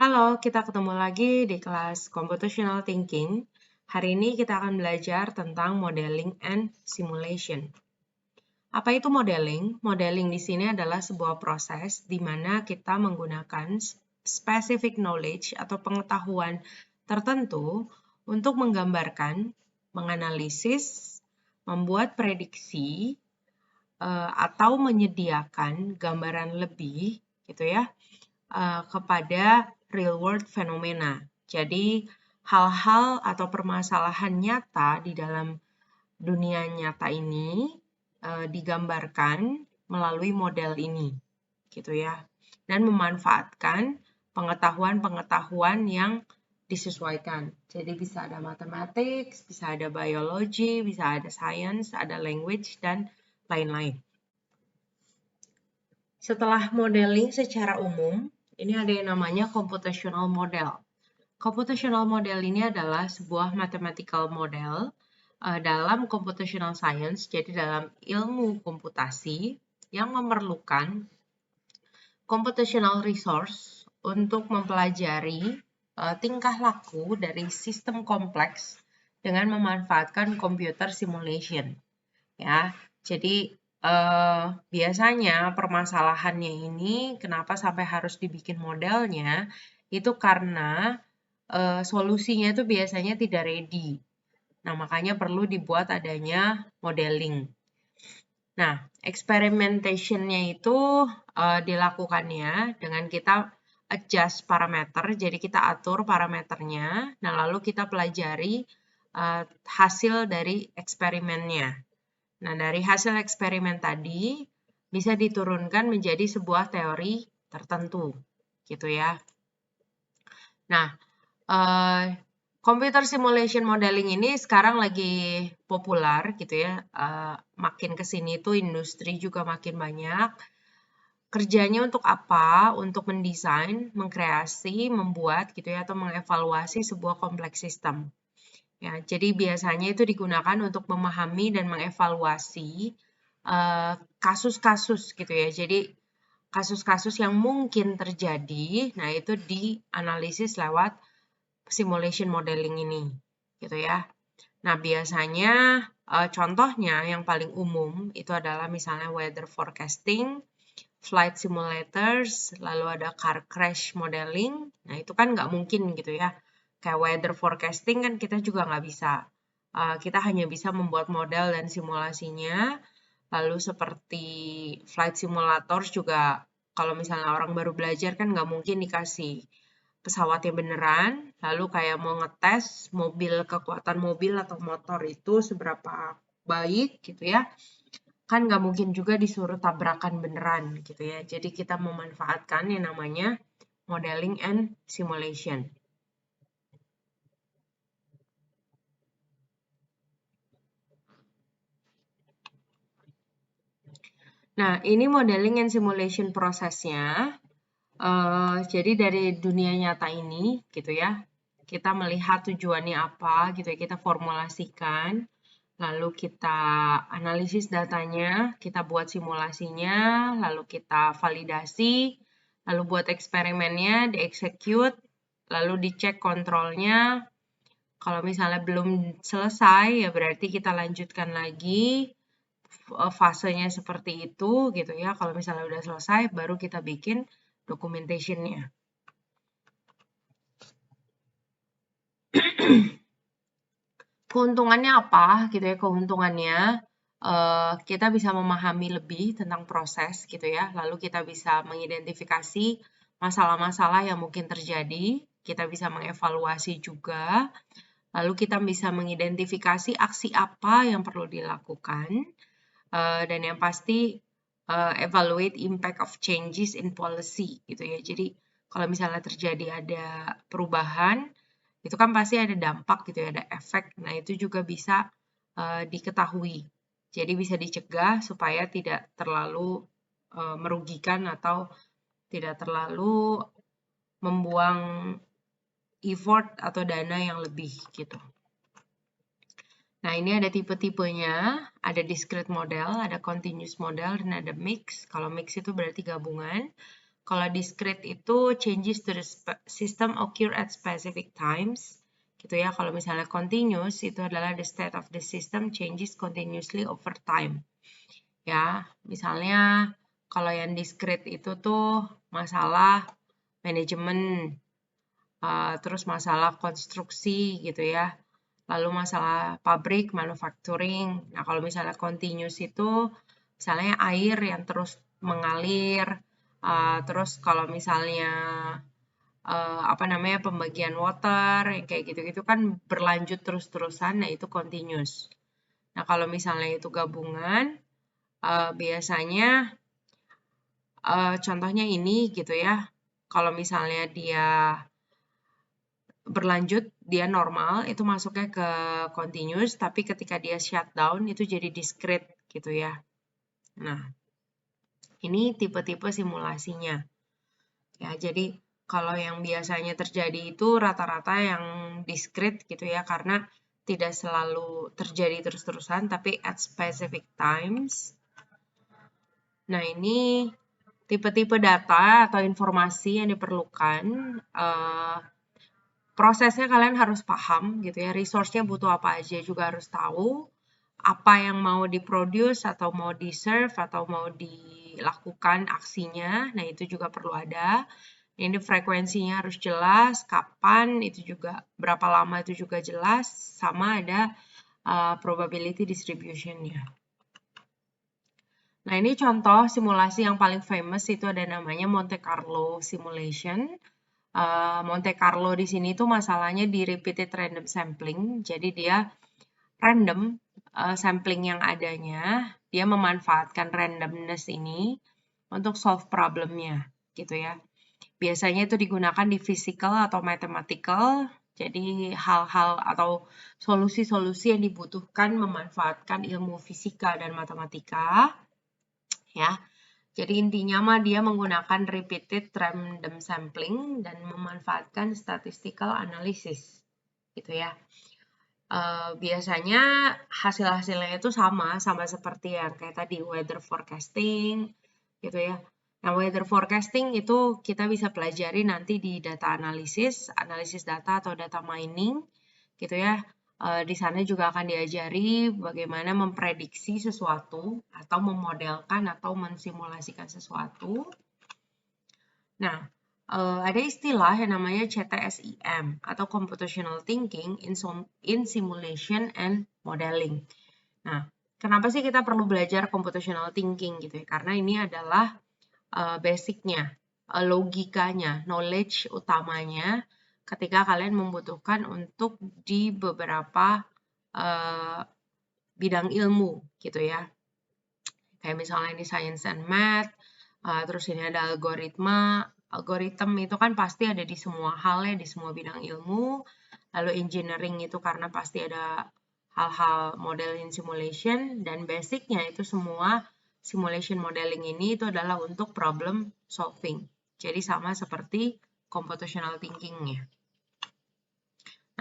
Halo, kita ketemu lagi di kelas Computational Thinking. Hari ini kita akan belajar tentang modeling and simulation. Apa itu modeling? Modeling di sini adalah sebuah proses di mana kita menggunakan specific knowledge atau pengetahuan tertentu untuk menggambarkan, menganalisis, membuat prediksi, atau menyediakan gambaran lebih gitu ya kepada real world phenomena. Jadi hal-hal atau permasalahan nyata di dalam dunia nyata ini digambarkan melalui model ini, gitu ya. Dan memanfaatkan pengetahuan-pengetahuan yang disesuaikan. Jadi bisa ada mathematics, bisa ada biology, bisa ada science, ada language, dan lain-lain. Setelah modeling secara umum, ini ada yang namanya computational model. Computational model ini adalah sebuah mathematical model dalam computational science, jadi dalam ilmu komputasi yang memerlukan computational resource untuk mempelajari tingkah laku dari sistem kompleks dengan memanfaatkan computer simulation. Ya, jadi biasanya permasalahannya ini kenapa sampai harus dibikin modelnya itu karena solusinya itu biasanya tidak ready. Nah, makanya perlu dibuat adanya modeling. Nah, experimentation-nya itu dilakukannya dengan kita adjust parameter, jadi kita atur parameternya, nah lalu kita pelajari hasil dari eksperimennya. Nah, dari hasil eksperimen tadi bisa diturunkan menjadi sebuah teori tertentu, gitu ya. Nah, computer simulation modeling ini sekarang lagi populer, gitu ya. Makin ke sini tuh industri juga makin banyak. Kerjanya untuk apa? Untuk mendesain, mengkreasi, membuat, gitu ya, atau mengevaluasi sebuah kompleks sistem. Ya, jadi biasanya itu digunakan untuk memahami dan mengevaluasi kasus-kasus gitu ya. Jadi kasus-kasus yang mungkin terjadi, nah itu dianalisis lewat simulation modeling ini, gitu ya. Nah, biasanya contohnya yang paling umum itu adalah misalnya weather forecasting, flight simulators, lalu ada car crash modeling. Nah, itu kan nggak mungkin gitu ya. Kayak weather forecasting kan kita juga nggak bisa. Kita hanya bisa membuat model dan simulasinya. Lalu seperti flight simulators juga, kalau misalnya orang baru belajar kan nggak mungkin dikasih pesawatnya beneran. Lalu kayak mau ngetes mobil, kekuatan mobil atau motor itu seberapa baik gitu ya. Kan nggak mungkin juga disuruh tabrakan beneran gitu ya. Jadi kita memanfaatkan yang namanya modeling and simulation. Nah, ini modeling and simulation prosesnya. Jadi dari dunia nyata ini gitu ya, kita melihat tujuannya apa gitu ya, kita formulasikan, lalu kita analisis datanya, kita buat simulasinya, lalu kita validasi, lalu buat eksperimennya, dieksekut, lalu dicek kontrolnya. Kalau misalnya belum selesai, ya berarti kita lanjutkan lagi fasenya seperti itu gitu ya. Kalau misalnya udah selesai, baru kita bikin documentation-nya. Keuntungannya apa gitu ya? Keuntungannya kita bisa memahami lebih tentang proses gitu ya. Lalu kita bisa mengidentifikasi masalah-masalah yang mungkin terjadi. Kita bisa mengevaluasi juga. Lalu kita bisa mengidentifikasi aksi apa yang perlu dilakukan. Dan yang pasti evaluate impact of changes in policy gitu ya. Jadi kalau misalnya terjadi ada perubahan, itu kan pasti ada dampak gitu ya, ada efek. Nah, itu juga bisa diketahui. Jadi bisa dicegah supaya tidak terlalu merugikan atau tidak terlalu membuang effort atau dana yang lebih gitu. Nah, ini ada tipe-tipenya, ada discrete model, ada continuous model, dan ada mix. Kalau mix itu berarti gabungan. Kalau discrete itu changes to the system occur at specific times, gitu ya. Kalau misalnya continuous itu adalah the state of the system changes continuously over time. Ya, misalnya kalau yang discrete itu tuh masalah manajemen, terus masalah konstruksi gitu ya. Lalu masalah pabrik, manufacturing. Nah, kalau misalnya continuous itu misalnya air yang terus mengalir, terus kalau misalnya apa namanya pembagian water yang kayak gitu-gitu kan berlanjut terus-terusan, nah itu continuous. Nah, kalau misalnya itu gabungan, biasanya contohnya ini gitu ya. Kalau misalnya dia berlanjut, dia normal, itu masuknya ke continuous, tapi ketika dia shutdown itu jadi discrete gitu ya. Nah, ini tipe-tipe simulasinya. Ya, jadi kalau yang biasanya terjadi itu rata-rata yang discrete gitu ya, karena tidak selalu terjadi terus-terusan, tapi at specific times. Nah, ini tipe-tipe data atau informasi yang diperlukan. Prosesnya kalian harus paham gitu ya, resource-nya butuh apa aja juga harus tahu. Apa yang mau diproduce atau mau di-serve atau mau dilakukan aksinya, nah itu juga perlu ada. Ini frekuensinya harus jelas, kapan itu juga, berapa lama itu juga jelas, sama ada probability distribution-nya. Nah, ini contoh simulasi yang paling famous itu ada namanya Monte Carlo simulation. Monte Carlo di sini tuh masalahnya di repeated random sampling, jadi dia random sampling yang adanya, dia memanfaatkan randomness ini untuk solve problemnya, gitu ya. Biasanya itu digunakan di physical atau mathematical, jadi hal-hal atau solusi-solusi yang dibutuhkan memanfaatkan ilmu fisika dan matematika, ya. Jadi intinya mah dia menggunakan repeated random sampling dan memanfaatkan statistical analysis, gitu ya. Biasanya hasil-hasilnya itu sama seperti yang kayak tadi weather forecasting, gitu ya. Nah, weather forecasting itu kita bisa pelajari nanti di data analisis data atau data mining, gitu ya. Di sana juga akan diajari bagaimana memprediksi sesuatu atau memodelkan atau mensimulasikan sesuatu. Nah, ada istilah yang namanya CTSIM atau Computational Thinking in Simulation and Modeling. Nah, kenapa sih kita perlu belajar Computational Thinking gitu ya? Karena ini adalah basicnya, logikanya, knowledge utamanya ketika kalian membutuhkan untuk di beberapa bidang ilmu gitu ya. Kayak misalnya ini science and math, terus ini ada algoritma. Algoritma itu kan pasti ada di semua hal ya, di semua bidang ilmu. Lalu engineering itu karena pasti ada hal-hal modeling simulation, dan basicnya itu semua simulation modeling ini itu adalah untuk problem solving. Jadi sama seperti computational thinking-nya.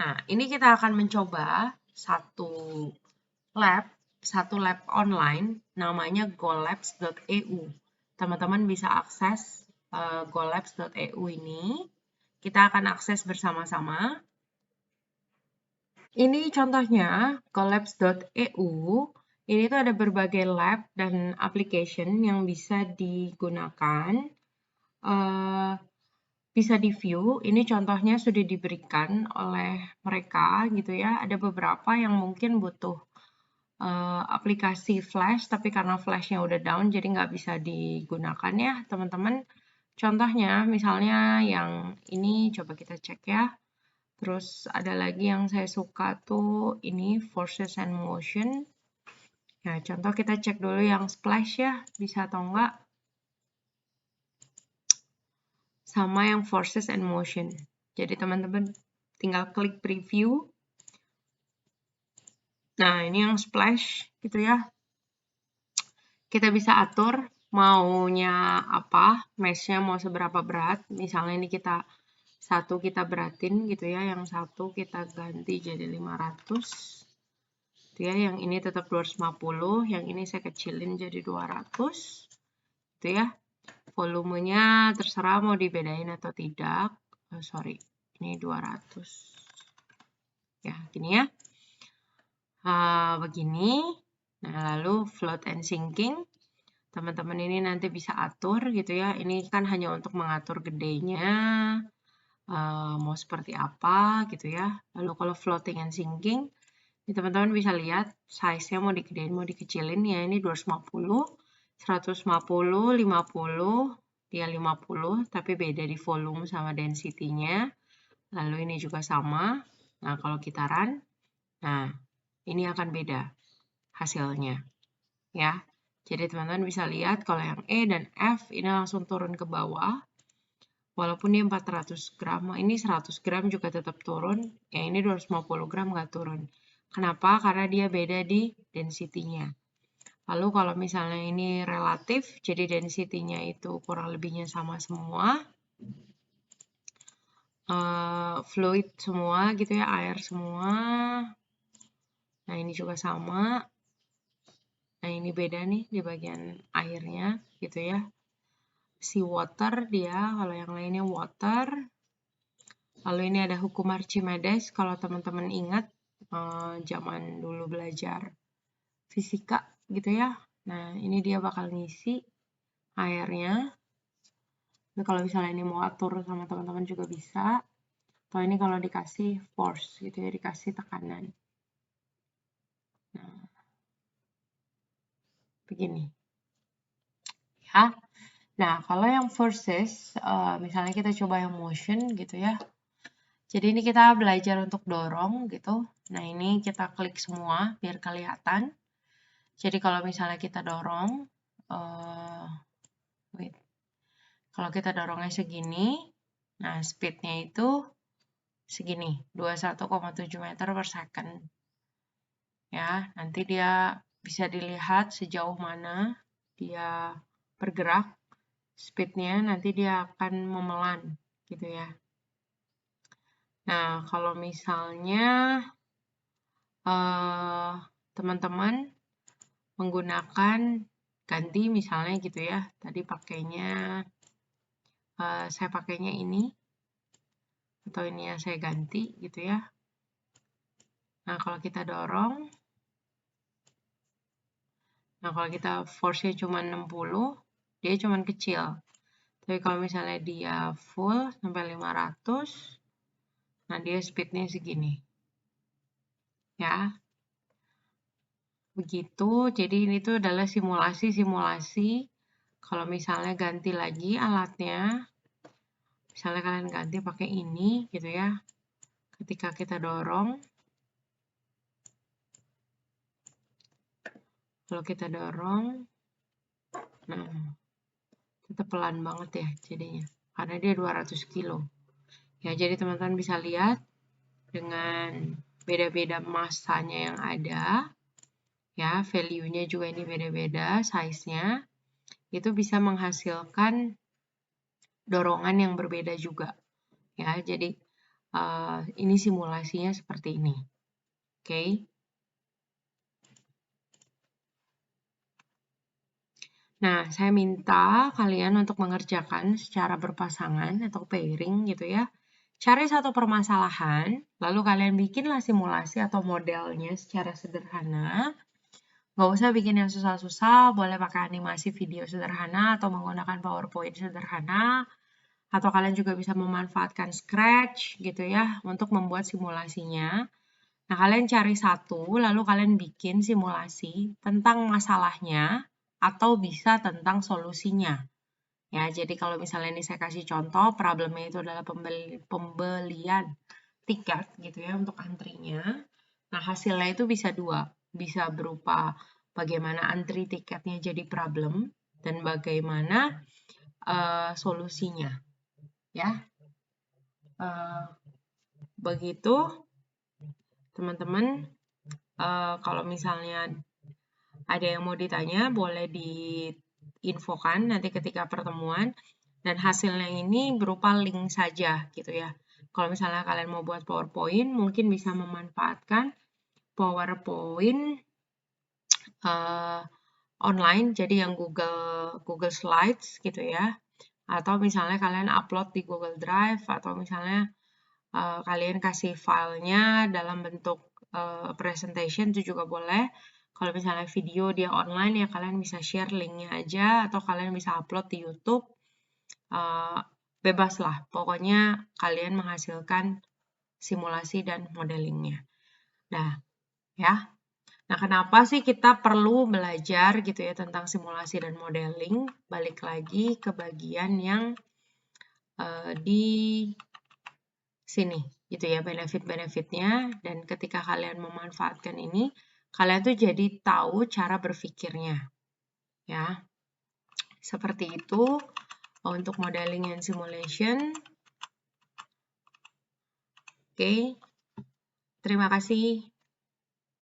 Nah, ini kita akan mencoba satu lab online namanya golabs.eu. Teman-teman bisa akses golabs.eu ini. Kita akan akses bersama-sama. Ini contohnya golabs.eu. Ini tuh ada berbagai lab dan application yang bisa digunakan. Bisa di-view, ini contohnya sudah diberikan oleh mereka gitu ya. Ada beberapa yang mungkin butuh aplikasi flash, tapi karena flashnya udah down jadi nggak bisa digunakan ya teman-teman. Contohnya misalnya yang ini coba kita cek ya. Terus ada lagi yang saya suka tuh ini forces and motion. Nah, contoh kita cek dulu yang splash ya, bisa atau enggak. Sama yang forces and motion. Jadi teman-teman tinggal klik preview. Nah, ini yang splash gitu ya. Kita bisa atur maunya apa, mesh-nya mau seberapa berat. Misalnya ini satu kita beratin gitu ya, yang satu kita ganti jadi 500. Gitu ya, yang ini tetap 250, yang ini saya kecilin jadi 200. Gitu ya. volumenya terserah mau dibedain atau tidak. Sorry, ini 200. Ya, gini ya. Begini. Nah, lalu float and sinking. Teman-teman ini nanti bisa atur gitu ya. Ini kan hanya untuk mengatur gedenya. Mau seperti apa gitu ya. Lalu kalau floating and sinking, teman-teman bisa lihat size-nya mau digedein, mau dikecilin ya. Ini 250, 150, 50, dia 50, tapi beda di volume sama density-nya. Lalu ini juga sama. Nah, kalau kita run, nah ini akan beda hasilnya. Ya, jadi teman-teman bisa lihat kalau yang E dan F ini langsung turun ke bawah. Walaupun dia 400 gram, ini 100 gram juga tetap turun. Yang ini 250 gram nggak turun. Kenapa? Karena dia beda di density-nya. Lalu kalau misalnya ini relatif, jadi density-nya itu kurang lebihnya sama semua. Fluid semua gitu ya, air semua. Nah, ini juga sama. Nah, ini beda nih di bagian airnya gitu ya. Sea water dia, kalau yang lainnya water. Lalu ini ada hukum Archimedes, kalau teman-teman ingat zaman dulu belajar fisika gitu ya. Nah, ini dia bakal ngisi airnya. Nah, kalau misalnya ini mau atur sama teman-teman juga bisa. Atau ini kalau dikasih force gitu ya, dikasih tekanan. Nah, begini. Ya. Nah, kalau yang forces, misalnya kita coba yang motion gitu ya. Jadi ini kita belajar untuk dorong gitu. Nah, ini kita klik semua biar kelihatan. Jadi kalau misalnya kita dorong, kalau kita dorongnya segini, nah speednya itu segini, 21,7 meter per second. Ya, nanti dia bisa dilihat sejauh mana dia bergerak, speednya nanti dia akan memelan gitu ya. Nah, kalau misalnya teman-teman menggunakan ganti misalnya gitu ya, tadi pakainya saya pakainya ini atau ini yang saya ganti gitu ya. Nah, kalau kita dorong, nah kalau kita force-nya cuma 60, dia cuma kecil. Tapi kalau misalnya dia full sampai 500, nah dia speed-nya segini. Ya. Begitu, jadi ini tuh adalah simulasi-simulasi. Kalau misalnya ganti lagi alatnya, misalnya kalian ganti pakai ini gitu ya. Ketika kita dorong, kalau kita dorong, nah tetap pelan banget ya jadinya. Karena dia 200 kilo. Ya, jadi teman-teman bisa lihat dengan beda-beda massanya yang ada, ya, value-nya juga ini beda-beda, size-nya, itu bisa menghasilkan dorongan yang berbeda juga. Ya, jadi ini simulasinya seperti ini. Oke. Nah, saya minta kalian untuk mengerjakan secara berpasangan atau pairing gitu ya. Cari satu permasalahan, lalu kalian bikinlah simulasi atau modelnya secara sederhana. Nggak usah bikin yang susah-susah, boleh pakai animasi video sederhana atau menggunakan PowerPoint sederhana. Atau kalian juga bisa memanfaatkan Scratch gitu ya untuk membuat simulasinya. Nah, kalian cari satu, lalu kalian bikin simulasi tentang masalahnya atau bisa tentang solusinya. Ya, jadi kalau misalnya ini saya kasih contoh, problemnya itu adalah pembelian tiket gitu ya untuk antrinya. Nah, hasilnya itu bisa dua. Bisa berupa bagaimana antri tiketnya jadi problem dan bagaimana solusinya. Ya, begitu teman-teman. Kalau misalnya ada yang mau ditanya, boleh diinfokan nanti ketika pertemuan. Dan hasilnya ini berupa link saja gitu ya. Kalau misalnya kalian mau buat PowerPoint, mungkin bisa memanfaatkan PowerPoint online, jadi yang Google Slides gitu ya, atau misalnya kalian upload di Google Drive, atau misalnya kalian kasih filenya dalam bentuk presentation itu juga boleh. Kalau misalnya video dia online ya kalian bisa share linknya aja, atau kalian bisa upload di YouTube. Bebas lah, pokoknya kalian menghasilkan simulasi dan modelingnya. Nah, ya. Nah, kenapa sih kita perlu belajar gitu ya tentang simulasi dan modeling? Balik lagi ke bagian yang di sini gitu ya, benefit-benefitnya, dan ketika kalian memanfaatkan ini, kalian tuh jadi tahu cara berpikirnya. Ya, seperti itu untuk modeling and simulation. Oke, terima kasih.